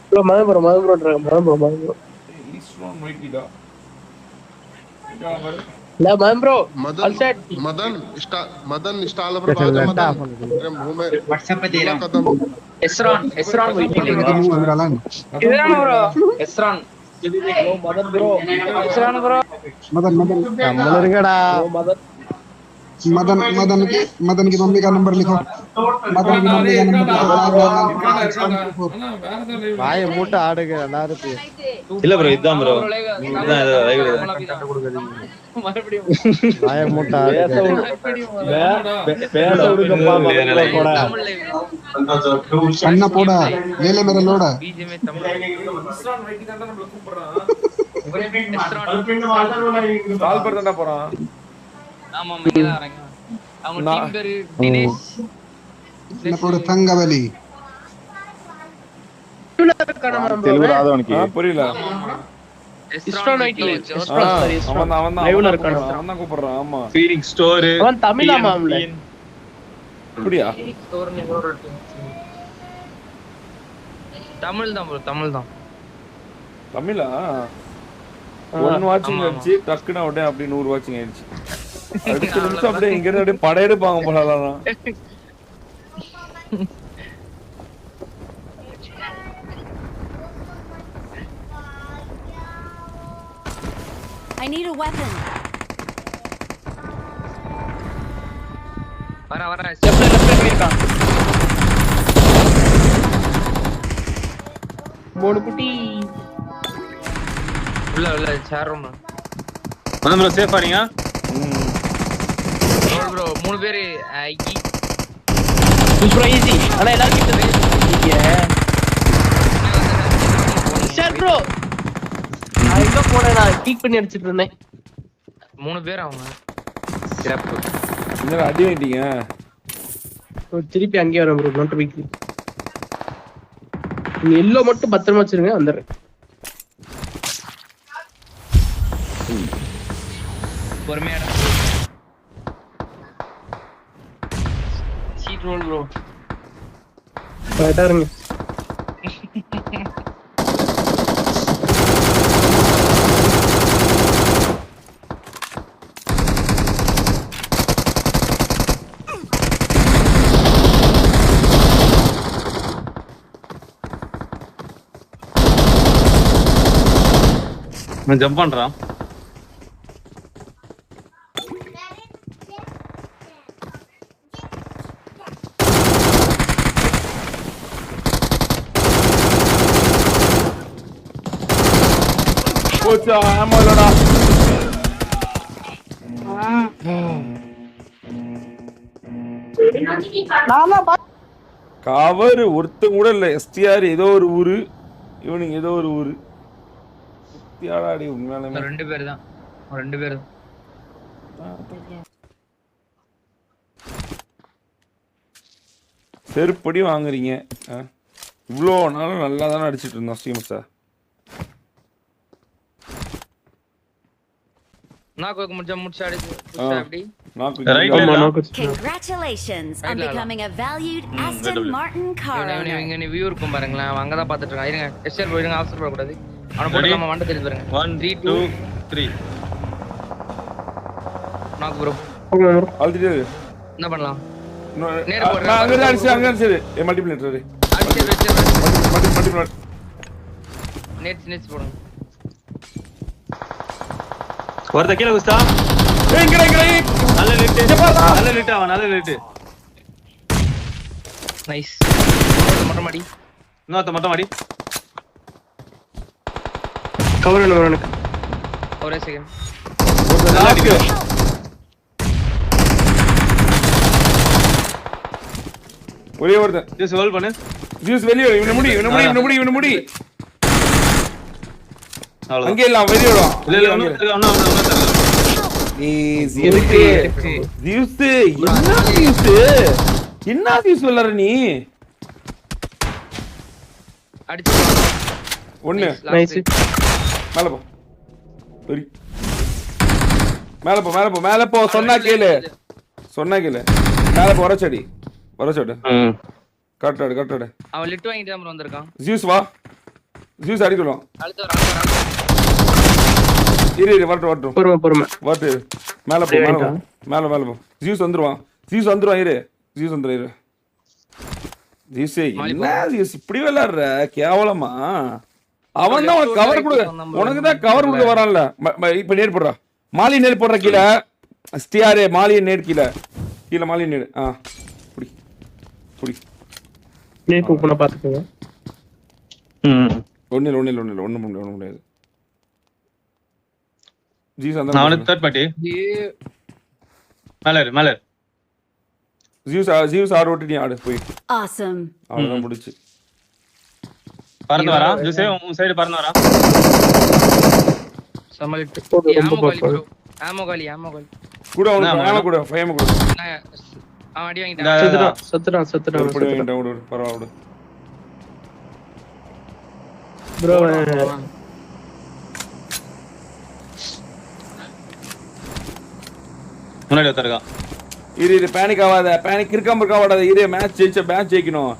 Bro Madan bro Madan bro ஈஸ்ட்ரோன் வைக்கிடா இல்ல Madan bro Madan all set Madan stall पर बाजू मदन घूमे व्हाट्सएप पे दे रहा कदम हूँ एसरॉन वेटिंग இதுதான ப்ரோ एसरॉन ப்ரோ மதன் ப்ரோ एसरॉन ब्रो நம்மள இருங்கடா ப்ரோ மதன் मदन की मम्मी का नंबर लिखो मदन की मम्मी का नंबर लिखो வாயை மூட்டை ஆடுங்க எல்லாரும் இல்ல ப்ரோ இதான் ப்ரோ இதான் லைவ் மறுபடியும் வாயை மூட்டை ஆடுங்க பேச விடுங்கப்பா மதன் ப்ரோ கூட अन्ना पोड़ा ले ले मेरा लोड़ा बीजे में तमिल ஈஸ்ட்ரோன் வைக்கிடா நம்மள கூப்பிடுறான் கால் பண்ண தான்டா போறான். ஆமா இங்க தான் வரேங்க அவங்க டீம் பேரு தினேஷ் अन्ना पोड़ा तंगवली తెలుగు రాదు వానికి. புரியல இஸ்ட்ரோன் ஐடி அவன் தான் லைவ்ல இருக்கானு அவன் தான் கூப்பிடுறான். ஆமா ஃபீலிங் ஸ்டோர் அவன் தமிழாமா அவன்ல அப்படியா ஸ்டோர்னு ஒரு தமிழ் தான் ப்ரோ தமிழ் தான் தமிழா 1 வாட்சிங் ஆயிடுச்சு டக்குன்னு உடனே அப்படியே 100 வாட்சிங் ஆயிடுச்சு. அடுத்த நிமிஷம் அப்படியே இங்க இருந்து அப்படியே படையெடுப்பாங்க போல அதான். I need a weapon. வர ஸ்டெப்ல லெஃப்ட்ல இருக்கான் மூணு குட்டி உள்ள சேர் ரூம் வந்து ப்ரோ சேஃபா நீங்க ப்ரோ மூணு பேரு சூப்பர் ஈஸி ஆனா எல்லாரும் கிட்ட சார் ப்ரோ நான் எங்க போனேன் நான் கிக் பண்ணி அடிச்சிட்டு இருந்தேன் மூணு பேர் அவங்க சிறப்பு என்ன அடி வாங்கிட்டீங்க திருப்பி அங்கேயே வரேன் ப்ரோ நோட் வீக்லி நீ எல்லோ மட்டும் பத்திரமா வச்சிருங்க வந்துடுறேன் பொறுமையா சீட் ரோல் ப்ரோ கரெக்டா இருங்க நான் ஜம்ப் பண்றான். போச்சா ஆமா இல்லடா கவர் ஒருத்தன் கூட இல்ல. எஸ்டிஆர் ஏதோ ஒரு ஊரு, இவனுங்க ஏதோ ஒரு ஊரு. சுத்தியாடாடி உண்மையாலுமே ரெண்டு பேர் தான் செருப்படி வாங்குறீங்க. இவ்வளோ நாளும் நல்லா தானே அடிச்சிட்டு இருந்தோம் ஸ்டீம் சார். நாக்கு முடிச்சா அடிச்சு அப்படி Congratulations on becoming a valued Aston Martin car owner. இவங்க வியூ இருக்கும் பாருங்களேன், அங்க தான் பாத்துட்டு இருக்கான். இருங்க எஸ்ஆர் போய் இருங்க, அவசர பட கூடாது. அவன போடுறாம வண்ட தெரிஞ்சு பாருங்க. 1 2 3 நாக்கு ப்ரோ ஆல்ரெடி என்ன பண்ணலாம்? நேரா போறேன். அங்க அடிச்சு ஏ மல்டிப்ளேட்டர் அடிச்சு வெச்சு மல்டிப்ளேட்டர் நெட்ஸ் போடுங்க. ஒருத்த கீழ குஸ்தா. ஏய் இங்க நல்ல லிட் அவன் நல்ல லிட். நைஸ். மொட்டை மாடி இன்னொருத்த மொட்டை மாடி. கவர் என்ன எனக்கு ஒரே செகண்ட். ஒரே ஒருத்தன் ஜூஸ் ஹோல்ட் பண்ணு. ஜூஸ் வெளிய இவன முடி. அவ்வளவுதான். அங்க இல்ல வெளிய வா. இல்ல ஒண்ணு எதுக்கு ஜூஸ் என்ன ஜூஸ் விளையாடுற நீ? அடிச்சு ஒண்ணு நைஸ் மேல போ சொன்னா கேளு மேல போ. வரச்சடி கரெக்டாடு அவன் லிட் வாங்கிட்டு தான் வந்திருக்கான். ஜூஸ் வா ஜூஸ் அடிக்கலாம். அடுத்து வர, அடுத்து வர, அடுத்து இரு வரட்டும். பொறுமை வரட்டு. மேல போ, மேல போ. ஜூஸ் வந்துருவான். இரு. ஜூஸ் வந்துரும் இரு. ஜூஸ் என்ன ஜூஸ் இப்படி விளையாடுற கேவலமா? அவன் தான் உனக்கு கவர் கொடு. உனக்கு தான் கவர் கொடுக்க வரான்ல. இப்ப நேர் போடுறா. மாலி நேர் போடுற கீழே. ஸ்டியாரே மாலி நேர் கீழே மாலி நேர். புடி. நீ கூப்பன பாத்துக்கங்க. ஒண்ணு முடியாது. ஜீஸ் அந்த நான் தேர்ட் பார்ட்டி மேல ஜீஸ் ஆர் ஓட்டி நீ ஆடு போய். Awesome. அவ்வளவுதான் முடிச்சு. பறந்து வரா ஜூஸே உன் சைடு பறந்து வரா. சமாளிட்டு ஆமோ காலி கூட அவன கூட ஃபேம் கூட. அவன் அடி வாங்கிட்டான். செத்துறான். பரவாயில்லை ப்ரோ. முன்னாடி ஒருத்தருக்கான். இரு பேனிக் ஆகாத. பேனிக் இருக்காம இருக்காவாடாத. இரு மேட்ச் ஜெயிக்கணும்.